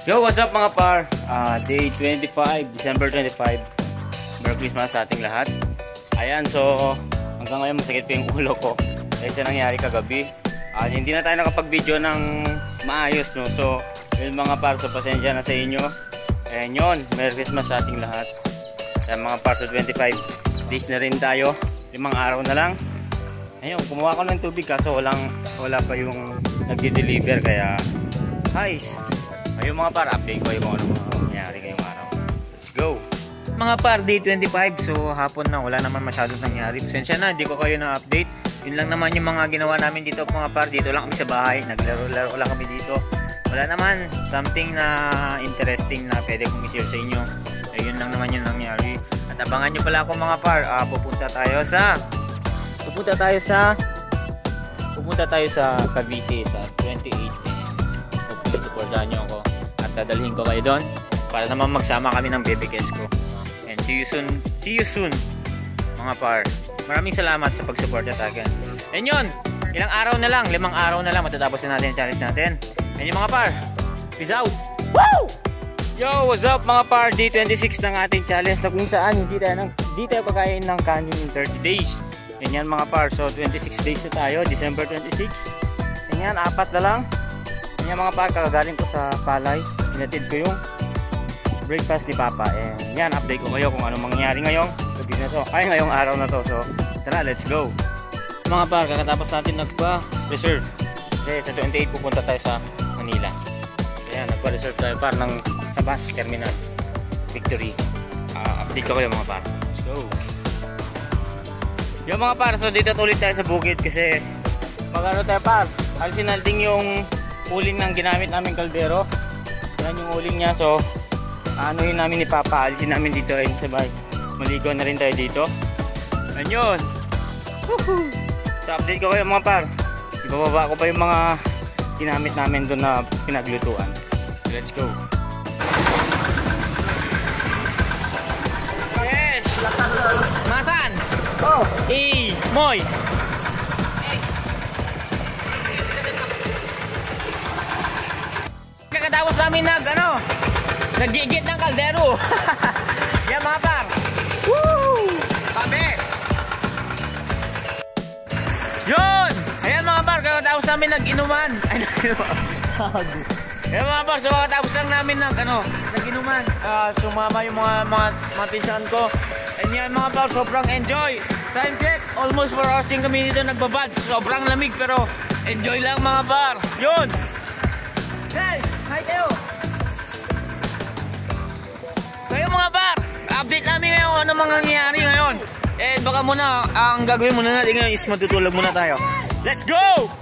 Yo, what's up mga par? Day 25, December 25. Merry Christmas sa ating lahat. Ayan, so hanggang ngayon masakit pa yung ulo ko kasi nangyari kagabi. Hindi na tayo nakapag-video ng maayos, no? So, yun mga par, so pasensya na sa inyo. Ayan yun, Merry Christmas sa ating lahat. Ayan mga par, so 25 days na rin tayo. 5 araw na lang. Ayun, kumuha ko ng tubig kaso wala pa yung nagde-deliver kaya guys. Ayun mga par, update ko yung mga nangyari ngayong araw. Let's go! Mga par, day 25. So hapon na, wala naman masyadong nangyari. Pasensya na, hindi ko kayo na-update. Yun lang naman yung mga ginawa namin dito mga par. Dito lang kami sa bahay, naglaro-laro lang kami dito. Wala naman something na interesting na pwede kong i-share sa inyo. Ayun lang naman yung nangyari. At abangan nyo pala ako mga par. Pupunta tayo sa Cavite sa 28. Hopefully supportahan nyo ako at dadalhin ko kayo doon para naman magsama kami ng baby kids ko. And see you soon mga par. Maraming salamat sa pagsuporta sa akin. And yun, ilang araw na lang, 5 araw na lang matatapos na natin yung challenge natin. And yun mga par, peace out. Woo! Yo, what's up mga par? Day 26 ng ating challenge na kung saan hindi tayo kakain ng kanin in 30 days. Yan mga par, so 26 days na tayo, December 26. Yan, 4 na lang. Yan mga par, kakagaling ko sa palay. Inatid ko yung breakfast ni Papa. And yan, update ko kayo kung anong mangyari ngayong gabi na to. Ay, ngayong araw na to. So, tara, let's go. Mga par, kakatapos natin nagpa-reserve. Kasi sa 28 pupunta tayo sa Manila. Yan, nagpa-reserve tayo par sa bus terminal Victory. Update ko kayo mga par. Let's go. Yung mga par, so dito ulit tayo sa bukid kasi magano tayo par, alisin natin yung uling ng ginamit namin kaldero. Yan yung uling niya, so anuhin namin ni Papa, alisin namin dito rin sa bahay. Maligo na rin tayo dito. Yan yun. Woohoo! So update ko kayo mga par, ibababa ko pa yung mga ginamit namin doon na pinaglutuan. Let's go. Yes! Masan? Oh! Moy! Kakatapos namin nag-gigit ng kaldero. Yan mga par. Woo! Pabe! Yun! Ayan mga par, kakatapos namin nag-inuman. Ay, nag-inuman. Ayan mga par, so kakatapos lang namin nag-inuman. Sumama yung mga pinsan ko. And yan mga par, sobrang enjoy. Time check, almost 4 hours din kami dito nagbabad. Sobrang lamig pero enjoy lang mga par. Yun! Guys, hi kayo! Kayo mga par, update namin ngayon kung ano mga nangyayari ngayon. And baka muna, ang gagawin muna natin ngayon is matutulog muna tayo. Let's go!